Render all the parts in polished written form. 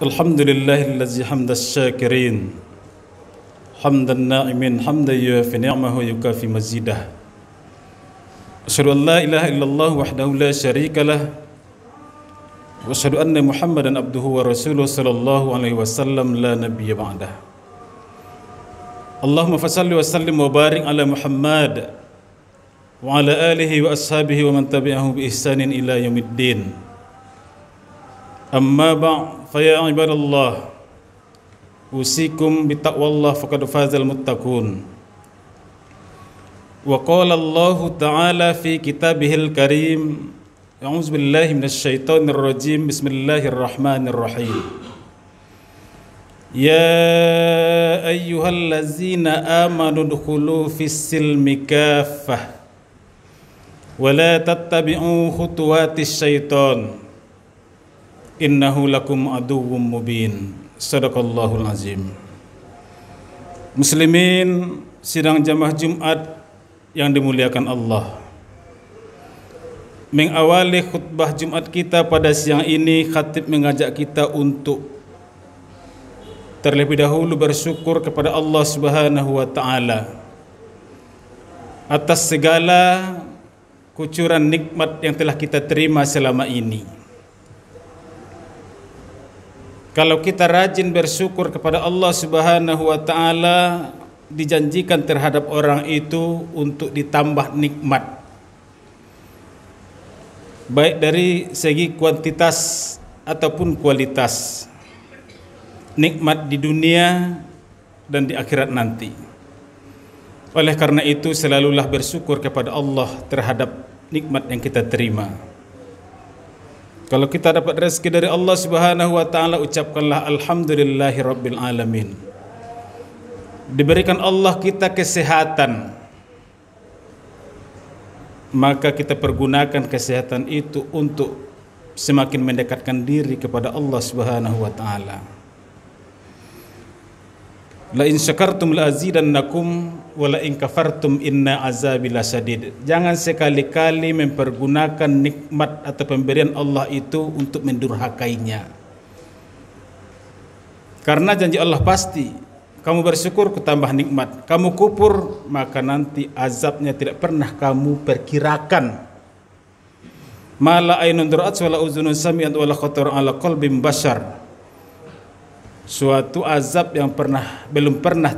Alhamdulillahillazi hamdas syakirin hamdan na'imin hamdan yuafi ni'mahu yukafi mazidah. Asyhadu an la ilaha illallah wahdahu la syarikalah wa asyhadu anna Muhammadan abduhu wa rasuluhu sallallahu alaihi wasallam la nabiyya ba'dah. Allahumma fasalli wa sallim wa barik ala Muhammad wa ala alihi wa ashabihi wa man tabi'ahu bi ihsanin ila yaumiddin. Amma ba' fa ya ibadallah usikum bi taqwallah faqad fazal muttaqun. Wa qala Allah ta'ala fi kitabihil karim, a'udzu billahi minasy syaithanir rajim, bismillahirrahmanirrahim. Ya ayyuhallazina amanu dkhulu fis silmi kaffah wa la tattabi'u khutuwatis syaitan innahu lakum aduwwum mubin. Sadaqallahul azim. Muslimin sidang jamaah Jumat yang dimuliakan Allah, mengawali khutbah Jumat kita pada siang ini, khatib mengajak kita untuk terlebih dahulu bersyukur kepada Allah Subhanahu wa taala atas segala kucuran nikmat yang telah kita terima selama ini. Kalau kita rajin bersyukur kepada Allah Subhanahu wa taala, dijanjikan terhadap orang itu untuk ditambah nikmat, baik dari segi kuantitas ataupun kualitas, nikmat di dunia dan di akhirat nanti. Oleh karena itu, selalulah bersyukur kepada Allah terhadap nikmat yang kita terima. Kalau kita dapat rezeki dari Allah Subhanahu wa taala, ucapkanlah alhamdulillahi rabbil alamin. Diberikan Allah kita kesehatan, maka kita pergunakan kesehatan itu untuk semakin mendekatkan diri kepada Allah Subhanahu wa taala. La in syakartum la azidannakum wa la in kafartum inna azabi lasyadid. Jangan sekali-kali mempergunakan nikmat atau pemberian Allah itu untuk mendurhakainya. Karena janji Allah pasti, kamu bersyukur kutambah nikmat, kamu kufur maka nanti azabnya tidak pernah kamu perkirakan. Mala ainun ra'at wala uzunun sami'at wala khatar ala qalbin bashar. Suatu azab yang belum pernah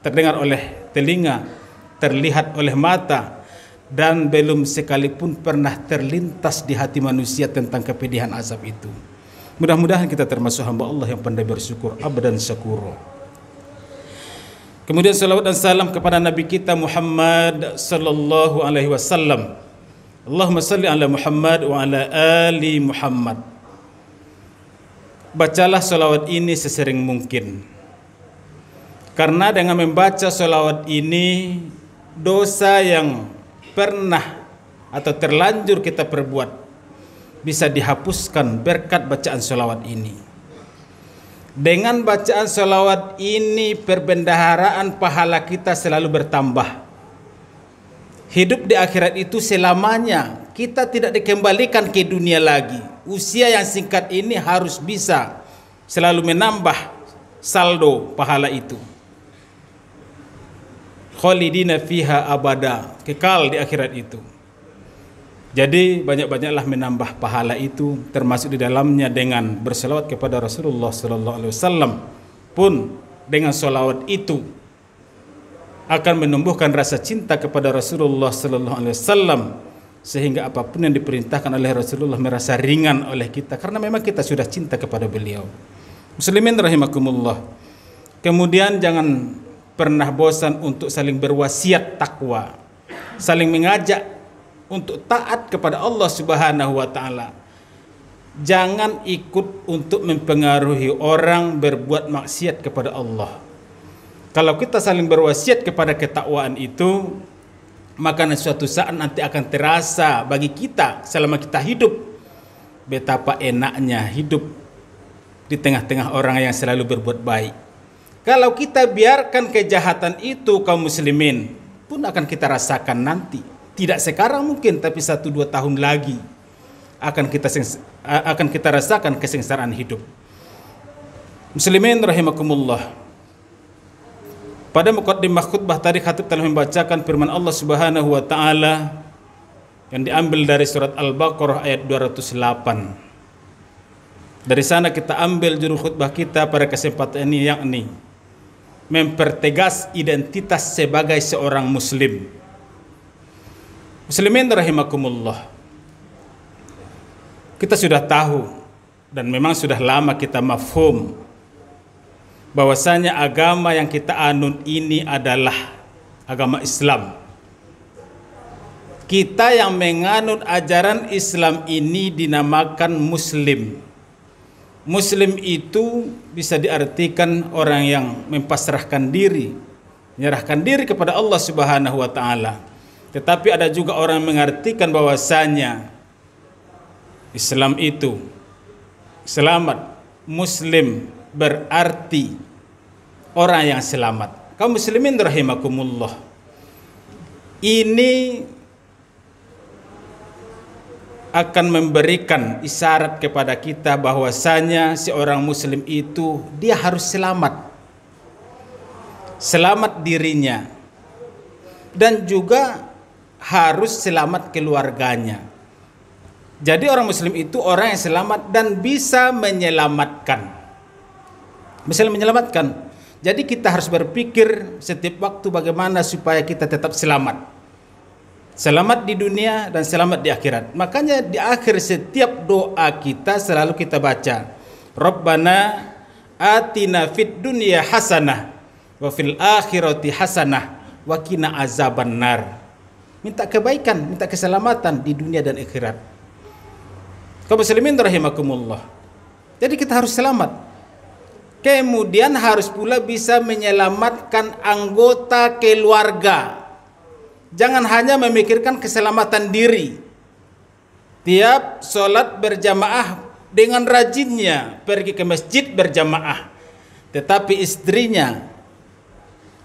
terdengar oleh telinga, terlihat oleh mata, dan belum sekalipun pernah terlintas di hati manusia tentang kepedihan azab itu. Mudah-mudahan kita termasuk hamba Allah yang pandai bersyukur, abdan syakuro. Kemudian salawat dan salam kepada Nabi kita Muhammad sallallahu alaihi wasallam. Allahumma salli ala Muhammad wa ala ali Muhammad. Bacalah salawat ini sesering mungkin, karena dengan membaca salawat ini, dosa yang pernah atau terlanjur kita perbuat bisa dihapuskan berkat bacaan salawat ini. Dengan bacaan salawat ini, perbendaharaan pahala kita selalu bertambah. Hidup di akhirat itu selamanya, kita tidak dikembalikan ke dunia lagi. Usia yang singkat ini harus bisa selalu menambah saldo pahala itu. Khalidina fiha abada, kekal di akhirat itu. Jadi banyak-banyaklah menambah pahala itu, termasuk di dalamnya dengan berselawat kepada Rasulullah sallallahu alaihi wasallam. Pun dengan selawat itu akan menumbuhkan rasa cinta kepada Rasulullah sallallahu alaihi wasallam, sehingga apapun yang diperintahkan oleh Rasulullah merasa ringan oleh kita, karena memang kita sudah cinta kepada beliau. Muslimin rahimakumullah. Kemudian jangan pernah bosan untuk saling berwasiat takwa, saling mengajak untuk taat kepada Allah Subhanahu wa taala. Jangan ikut untuk mempengaruhi orang berbuat maksiat kepada Allah. Kalau kita saling berwasiat kepada ketakwaan itu, maka suatu saat nanti akan terasa bagi kita selama kita hidup betapa enaknya hidup di tengah-tengah orang yang selalu berbuat baik. Kalau kita biarkan kejahatan itu, kaum muslimin, pun akan kita rasakan nanti. Tidak sekarang mungkin, tapi 1-2 tahun lagi akan kita rasakan kesengsaraan hidup. Muslimin rahimakumullah. Pada muqaddimah khutbah tadi khatib telah membacakan firman Allah Subhanahu wa taala yang diambil dari surat Al-Baqarah ayat 208. Dari sana kita ambil judul khutbah kita pada kesempatan ini, yakni mempertegas identitas sebagai seorang muslim. Muslimin rahimakumullah. Kita sudah tahu dan memang sudah lama kita mafhum bahwasanya agama yang kita anut ini adalah agama Islam. Kita yang menganut ajaran Islam ini dinamakan muslim. Muslim itu bisa diartikan orang yang mempasrahkan diri, menyerahkan diri kepada Allah Subhanahu wa taala. Tetapi ada juga orang yang mengartikan bahwasanya Islam itu selamat, muslim berarti orang yang selamat. Kaum muslimin rahimakumullah. Ini akan memberikan isyarat kepada kita bahwasanya seorang muslim itu dia harus selamat. Selamat dirinya dan juga harus selamat keluarganya. Jadi orang muslim itu orang yang selamat dan bisa menyelamatkan. Bisa menyelamatkan. Jadi kita harus berpikir setiap waktu bagaimana supaya kita tetap selamat. Selamat di dunia dan selamat di akhirat. Makanya di akhir setiap doa kita selalu kita baca, Rabbana atina fid dunya hasanah wa fil akhirati hasanah wa qina azabannar. Minta kebaikan, minta keselamatan di dunia dan akhirat. Kaum muslimin rahimakumullah. Jadi kita harus selamat. Kemudian harus pula bisa menyelamatkan anggota keluarga. Jangan hanya memikirkan keselamatan diri. Tiap sholat berjamaah dengan rajinnya pergi ke masjid berjamaah. Tetapi istrinya,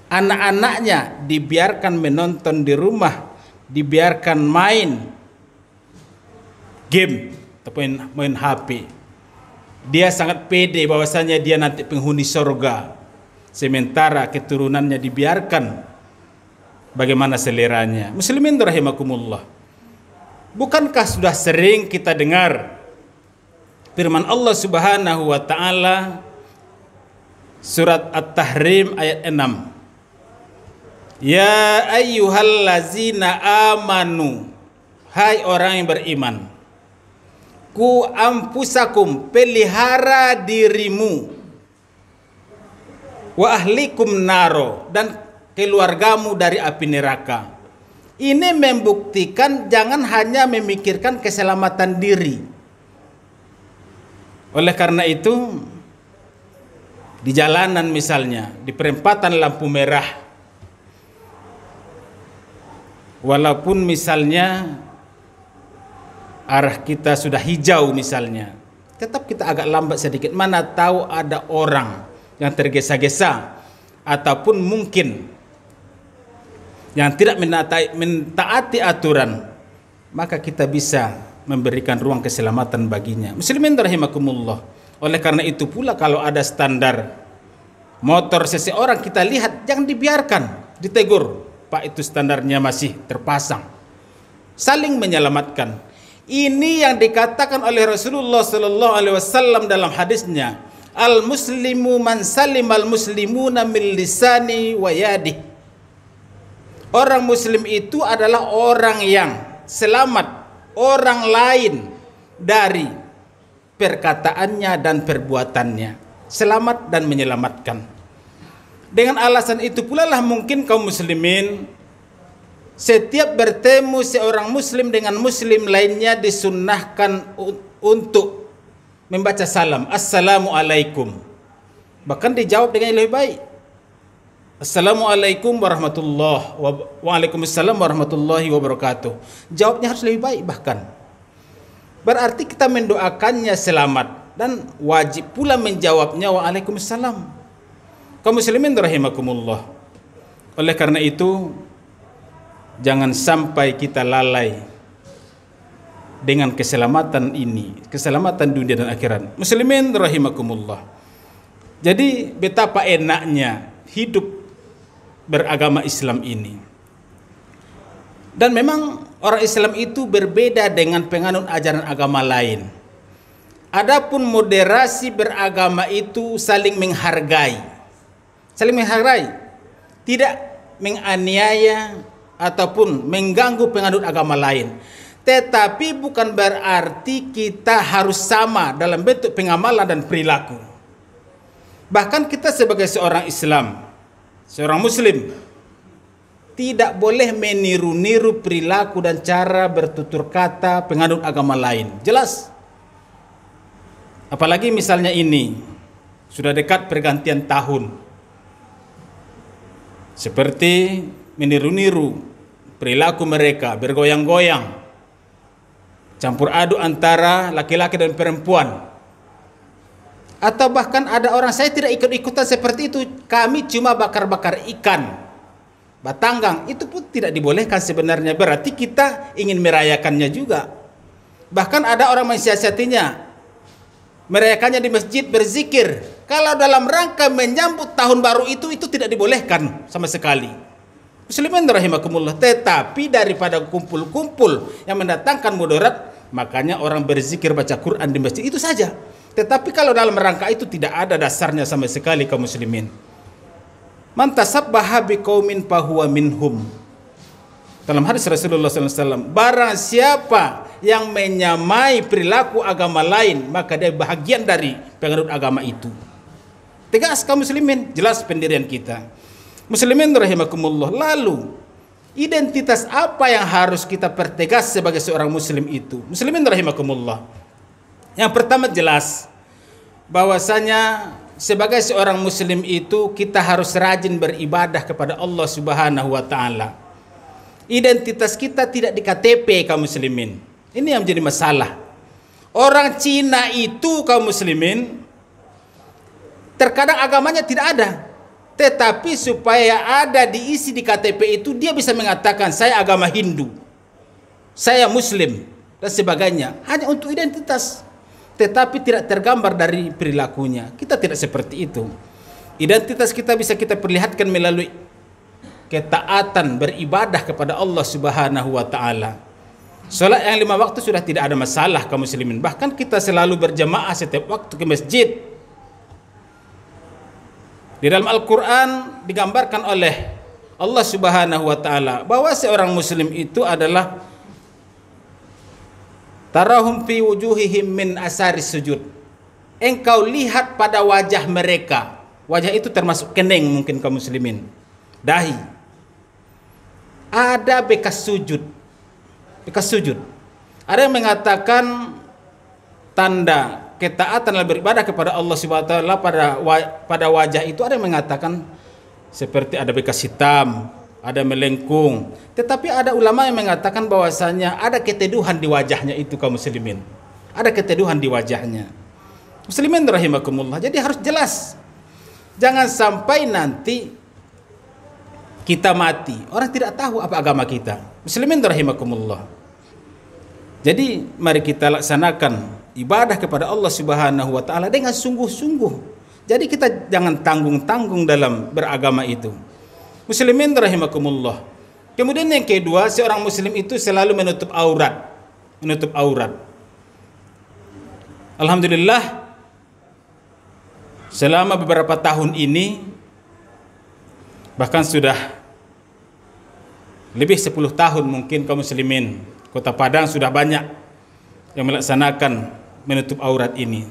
anak-anaknya dibiarkan menonton di rumah, dibiarkan main game ataupun main HP. Dia sangat pede bahwasanya dia nanti penghuni surga, sementara keturunannya dibiarkan bagaimana seleranya. Muslimin rahimakumullah. Bukankah sudah sering kita dengar firman Allah Subhanahu wa taala surat At-Tahrim ayat 6. Ya ayyuhallazina amanu, hai orang yang beriman, ku ampusakum, pelihara dirimu, wa ahlikum naro, dan keluargamu dari api neraka. Ini membuktikan jangan hanya memikirkan keselamatan diri. Oleh karena itu, di jalanan misalnya, di perempatan lampu merah, walaupun misalnya arah kita sudah hijau misalnya, tetap kita agak lambat sedikit. Mana tahu ada orang yang tergesa-gesa ataupun mungkin yang tidak mentaati aturan, maka kita bisa memberikan ruang keselamatan baginya. Muslimin rahimakumullah. Oleh karena itu pula kalau ada standar motor seseorang kita lihat, jangan dibiarkan, ditegur. Pak, itu standarnya masih terpasang. Saling menyelamatkan. Ini yang dikatakan oleh Rasulullah sallallahu alaihi wasallam dalam hadisnya, al muslimu man salimal muslimuna min lisani wa yadihi. Orang muslim itu adalah orang yang selamat orang lain dari perkataannya dan perbuatannya. Selamat dan menyelamatkan. Dengan alasan itu pula lah mungkin kaum muslimin setiap bertemu seorang muslim dengan muslim lainnya disunnahkan untuk membaca salam, Assalamualaikum. Bahkan dijawab dengan yang lebih baik. Assalamualaikum warahmatullahi wabarakatuh. Waalaikumsalam warahmatullahi wabarakatuh. Jawabnya harus lebih baik bahkan. Berarti kita mendoakannya selamat dan wajib pula menjawabnya waalaikumsalam. Kaum muslimin rahimakumullah. Oleh karena itu jangan sampai kita lalai dengan keselamatan ini, keselamatan dunia dan akhirat. Muslimin rahimakumullah. Jadi betapa enaknya hidup beragama Islam ini. Dan memang orang Islam itu berbeda dengan penganut ajaran agama lain. Adapun moderasi beragama itu saling menghargai. Saling menghargai. Tidak menganiaya ataupun mengganggu penganut agama lain. Tetapi bukan berarti kita harus sama dalam bentuk pengamalan dan perilaku. Bahkan kita sebagai seorang Islam, seorang Muslim, tidak boleh meniru-niru perilaku dan cara bertutur kata penganut agama lain. Jelas. Apalagi misalnya ini, sudah dekat pergantian tahun. Seperti meniru-niru perilaku mereka, bergoyang-goyang, campur aduk antara laki-laki dan perempuan. Atau bahkan ada orang, saya tidak ikut-ikutan seperti itu, kami cuma bakar-bakar ikan, batanggang. Itu pun tidak dibolehkan sebenarnya, berarti kita ingin merayakannya juga. Bahkan ada orang mensiasatinya, merayakannya di masjid berzikir. Kalau dalam rangka menyambut tahun baru itu tidak dibolehkan sama sekali. Muslimin rahimakumullah. Tetapi daripada kumpul-kumpul yang mendatangkan mudarat, makanya orang berzikir baca Quran di masjid, itu saja. Tetapi kalau dalam rangka itu tidak ada dasarnya sama sekali kaum muslimin. Man tasabbaha biqaumin fahuwa minhum. Dalam hadis Rasulullah SAW, barang siapa yang menyamai perilaku agama lain, maka dia bahagian dari penganut agama itu. Tegas kaum muslimin, jelas pendirian kita. Muslimin rahimakumullah. Lalu identitas apa yang harus kita pertegas sebagai seorang muslim itu? Muslimin rahimakumullah. Yang pertama jelas bahwasanya sebagai seorang muslim itu kita harus rajin beribadah kepada Allah Subhanahu wa taala. Identitas kita tidak di KTP kaum muslimin. Ini yang menjadi masalah. Orang Cina itu kaum muslimin terkadang agamanya tidak ada. Tetapi supaya ada diisi di KTP itu, dia bisa mengatakan saya agama Hindu, saya Muslim dan sebagainya, hanya untuk identitas. Tetapi tidak tergambar dari perilakunya. Kita tidak seperti itu. Identitas kita bisa kita perlihatkan melalui ketaatan beribadah kepada Allah Subhanahu wa taala. Salat yang 5 waktu sudah tidak ada masalah kaum muslimin. Bahkan kita selalu berjamaah setiap waktu ke masjid. Di dalam Al-Quran digambarkan oleh Allah Subhanahu wa taala bahwa seorang muslim itu adalah tarahum fi wujuhihim min asaris sujud. Engkau lihat pada wajah mereka. Wajah itu termasuk kening mungkin kaum muslimin, dahi, ada bekas sujud. Bekas sujud. Ada yang mengatakan tanda ketaatan dalam beribadah kepada Allah Subhanahu wa taala pada wajah itu, ada yang mengatakan seperti ada bekas hitam, ada melengkung. Tetapi ada ulama yang mengatakan bahwasanya ada keteduhan di wajahnya itu kaum muslimin. Ada keteduhan di wajahnya. Muslimin rahimakumullah. Jadi harus jelas. Jangan sampai nanti kita mati, orang tidak tahu apa agama kita. Muslimin rahimakumullah. Jadi mari kita laksanakan ibadah kepada Allah Subhanahu wa taala dengan sungguh-sungguh. Jadi kita jangan tanggung-tanggung dalam beragama itu. Muslimin rahimakumullah. Kemudian yang kedua, seorang muslim itu selalu menutup aurat. Menutup aurat. Alhamdulillah, selama beberapa tahun ini, bahkan sudah lebih 10 tahun mungkin kaum muslimin Kota Padang sudah banyak yang melaksanakan menutup aurat ini,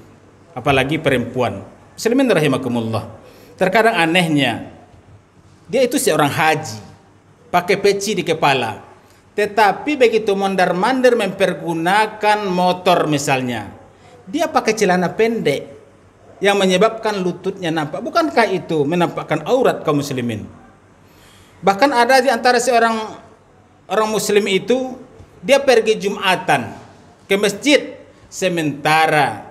apalagi perempuan. Muslimin rahimakumullah. Terkadang anehnya, dia itu seorang haji, pakai peci di kepala, tetapi begitu mondar-mandir mempergunakan motor misalnya, dia pakai celana pendek yang menyebabkan lututnya nampak. Bukankah itu menampakkan aurat kaum muslimin? Bahkan ada di antara orang muslim itu, dia pergi Jumatan ke masjid, sementara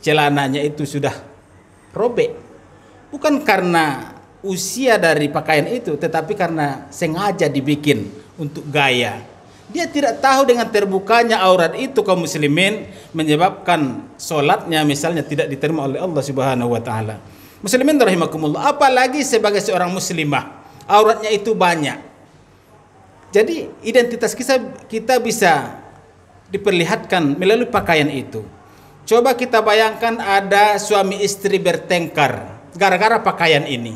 celananya itu sudah robek. Bukan karena usia dari pakaian itu, tetapi karena sengaja dibikin untuk gaya. Dia tidak tahu dengan terbukanya aurat itu kaum muslimin menyebabkan solatnya misalnya tidak diterima oleh Allah Subhanahu wa taala. Muslimin rahimakumullah, apalagi sebagai seorang muslimah, auratnya itu banyak. Jadi identitas kita bisa diperlihatkan melalui pakaian itu. Coba kita bayangkan ada suami istri bertengkar gara-gara pakaian ini.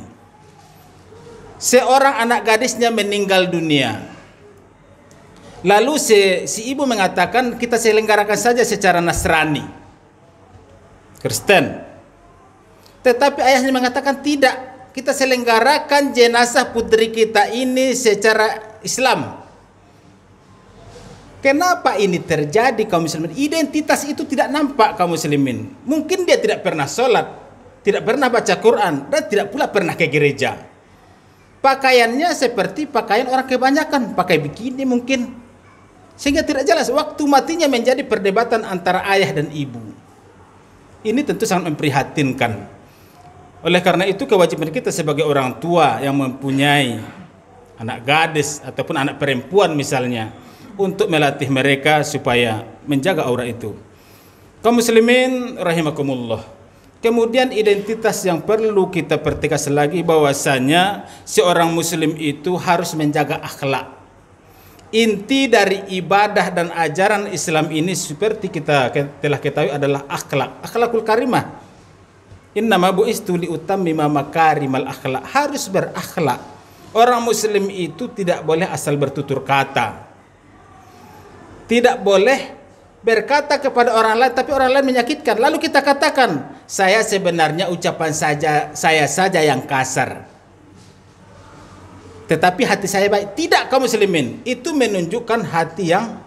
Seorang anak gadisnya meninggal dunia. Lalu si ibu mengatakan kita selenggarakan saja secara Nasrani, Kristen. Tetapi ayahnya mengatakan tidak, kita selenggarakan jenazah putri kita ini secara Islam. Kenapa ini terjadi kaum muslimin? Identitas itu tidak nampak kaum muslimin. Mungkin dia tidak pernah sholat, tidak pernah baca Quran, dan tidak pula pernah ke gereja. Pakaiannya seperti pakaian orang kebanyakan, pakai bikini mungkin. Sehingga tidak jelas, waktu matinya menjadi perdebatan antara ayah dan ibu. Ini tentu sangat memprihatinkan. Oleh karena itu kewajiban kita sebagai orang tua yang mempunyai anak gadis ataupun anak perempuan misalnya, untuk melatih mereka supaya menjaga aurat itu. Kaum muslimin rahimakumullah. Kemudian identitas yang perlu kita pertegas lagi, bahwasanya seorang muslim itu harus menjaga akhlak. Inti dari ibadah dan ajaran Islam ini seperti kita telah ketahui adalah akhlak, akhlakul karimah. Innama bu'istu liutammima makarimal akhlak. Harus berakhlak. Orang muslim itu tidak boleh asal bertutur kata. Tidak boleh berkata kepada orang lain tapi orang lain menyakitkan. Lalu kita katakan, saya sebenarnya ucapan saya saja yang kasar, tetapi hati saya baik. Tidak kaum muslimin, itu menunjukkan hati yang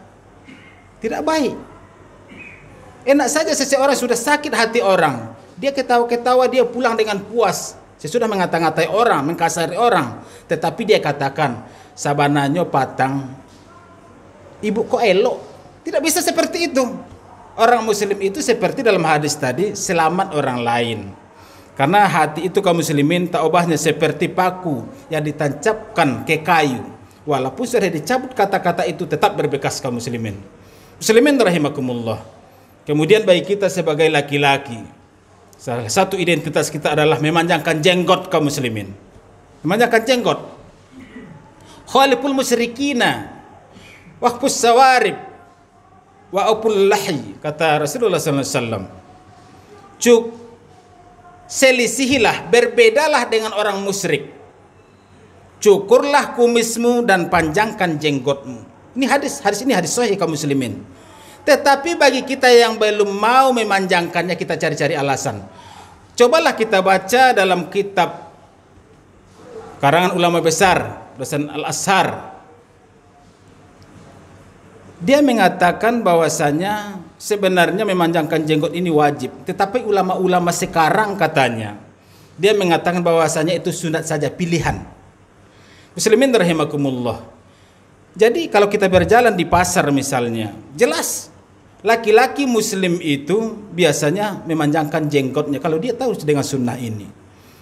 tidak baik. Enak saja seseorang sudah sakit hati orang, dia ketawa-ketawa, dia pulang dengan puas, sesudah mengata-ngatai orang, mengkasari orang, tetapi dia katakan sabananya patang, ibu kok elok. Tidak bisa seperti itu. Orang muslim itu seperti dalam hadis tadi, selamat orang lain. Karena hati itu kaum muslimin tak ubahnya seperti paku yang ditancapkan ke kayu. Walaupun sudah dicabut kata-kata itu tetap berbekas kaum muslimin. Muslimin rahimakumullah. Kemudian bagi kita sebagai laki-laki, salah satu identitas kita adalah memanjangkan jenggot kaum muslimin. Memanjangkan jenggot. Khaliful musyrikina waqfus sawarib wa'upul lahi, kata Rasulullah SAW. Selisihilah, berbedalah dengan orang musyrik. Cukurlah kumismu dan panjangkan jenggotmu. Ini hadis ini hadis sahih kaum muslimin. Tetapi bagi kita yang belum mau memanjangkannya, kita cari-cari alasan. Cobalah kita baca dalam kitab karangan ulama besar, Hasan Al-Ashar. Dia mengatakan bahwasanya sebenarnya memanjangkan jenggot ini wajib, tetapi ulama-ulama sekarang katanya, dia mengatakan bahwasanya itu sunat saja, pilihan. Muslimin rahimakumullah. Jadi kalau kita berjalan di pasar misalnya, jelas laki-laki muslim itu biasanya memanjangkan jenggotnya kalau dia tahu dengan sunnah ini.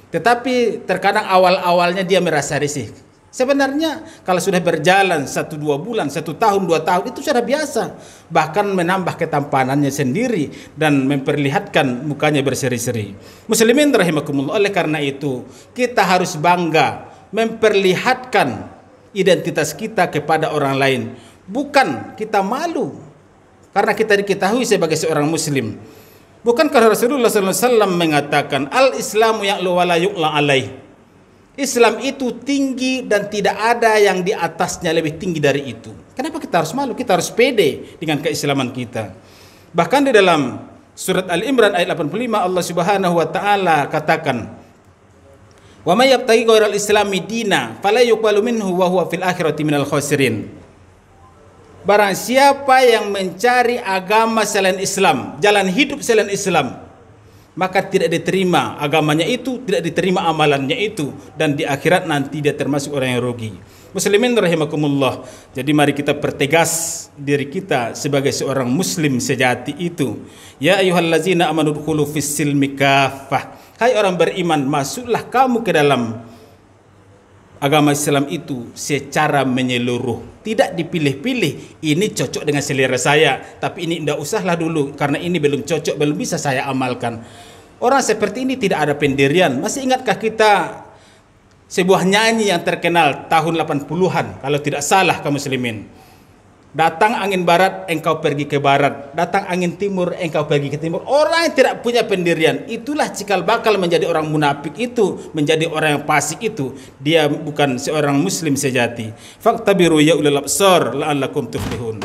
Tetapi terkadang awal-awalnya dia merasa risih. Sebenarnya kalau sudah berjalan 1-2 bulan, 1 tahun, 2 tahun itu sudah biasa. Bahkan menambah ketampanannya sendiri dan memperlihatkan mukanya berseri-seri. Muslimin rahimakumullah. Oleh karena itu kita harus bangga memperlihatkan identitas kita kepada orang lain. Bukan kita malu karena kita diketahui sebagai seorang muslim. Bukankah Rasulullah SAW mengatakan al-islamu ya'lu wa la yu'la alaih. Islam itu tinggi dan tidak ada yang di atasnya lebih tinggi dari itu. Kenapa kita harus malu? Kita harus pede dengan keislaman kita. Bahkan di dalam surat Al-Imran ayat 85 Allah Subhanahu wa taala katakan, "Wa may yabtaghi ghairal islami dina fala yuqbalu minhu wa huwa fil akhirati minal khasirin." Barang siapa yang mencari agama selain Islam, jalan hidup selain Islam, maka tidak diterima agamanya itu, tidak diterima amalannya itu, dan di akhirat nanti dia termasuk orang yang rugi. Muslimin rahimakumullah. Jadi mari kita pertegas diri kita sebagai seorang muslim sejati itu. Ya ayyuhallazina amanu dkhulu fis silmi kaffah. Hai orang beriman, masuklah kamu ke dalam agama Islam itu secara menyeluruh. Tidak dipilih-pilih, ini cocok dengan selera saya, tapi ini tidak usahlah dulu karena ini belum cocok, belum bisa saya amalkan. Orang seperti ini tidak ada pendirian. Masih ingatkah kita sebuah nyanyi yang terkenal tahun 80-an kalau tidak salah kaum muslimin? Datang angin barat, engkau pergi ke barat. Datang angin timur, engkau pergi ke timur. Orang yang tidak punya pendirian, itulah cikal bakal menjadi orang munafik itu, menjadi orang yang fasik itu. Dia bukan seorang muslim sejati. Faktabiru ya ulil absar la'allakum tuflihun.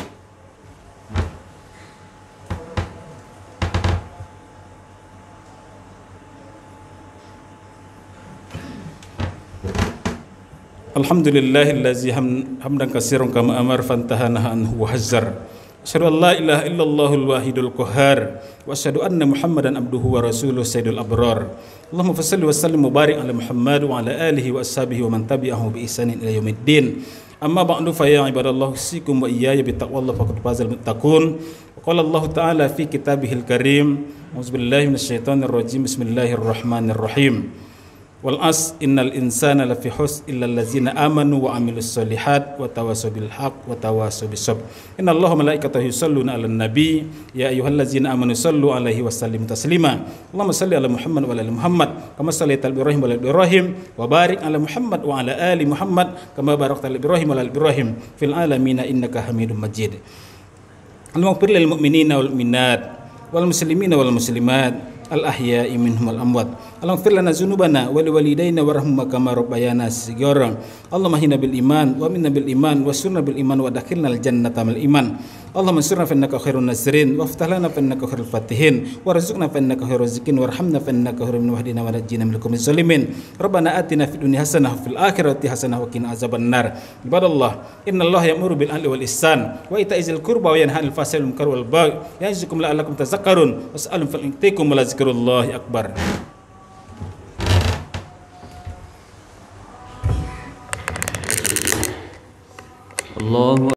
Alhamdulillahillazi hamdan katsiran kama amar fantahana anhu wa hazzar. Asyhadu an la ilaha illallahul wahidul qahhar wa asyhadu anna Muhammadan abduhu wa rasuluhu sayyidul abrar. Allahumma shalli wa sallim wa barik ala Muhammad wa ala alihi wa ashabihi wa man tabi'ahu bi ihsanin ila yaumiddin. Amma ba'du fa ya ibadallah usikum wa iyaya bi taqwallah faqad fazal muttaqun. Wa qala Allah ta'ala fi kitabihil karim. Auzubillahi minasyaitonir rajim. Bismillahirrahmanirrahim. Wal as innal insana lafi husn illa allazina amanu wa amilus solihat wa tawasaw bil haqq wa tawasaw bis sabr. Innallaha malaikatahu yusholluna 'alan nabi ya ayyuhallazina amanu shallu 'alaihi wa sallimu taslima. Allahumma shalli 'ala Muhammad wa 'ala ali Muhammad kama shallaita 'ala Ibrahim wa 'ala ali Ibrahim wa barik 'ala Muhammad wa 'ala ali Muhammad kama barakta 'ala Ibrahim wa 'ala ali Ibrahim fil 'alamin innaka Hamidum Majid. Allahumma ighfir lil mu'minina wal mu'minat wal muslimina wal muslimat al-ahya'i minhum al-amwat. Allahumma ighfir lana dzunubana wa liwalidayna warhamhuma kama rabbayana shighara. Allahumma hina bil iman wa minna bil iman wa surna bil iman wa dakhilna al jannata mal iman. Allahumma ansurna fa innaka khairun nasirin wa aftah lana fa innaka khairul fatihin warzuqna fa innaka khairur raziqin warhamna fa innaka khairul wahdina wa najjina minal qaumiz zalimin. Rabbana atina fid dunya hasanah wa fil akhirati hasanah wa qina azabannar. Ibadallah, innallaha ya'muru bil 'adli wal ihsan wa ita'iz qurba wa yanha 'anil fahsya'i wal munkari wal baghi ya'izukum la'allakum tadhakkarun. Was'alun fal intikum wa la zikrullahi akbar. Allahu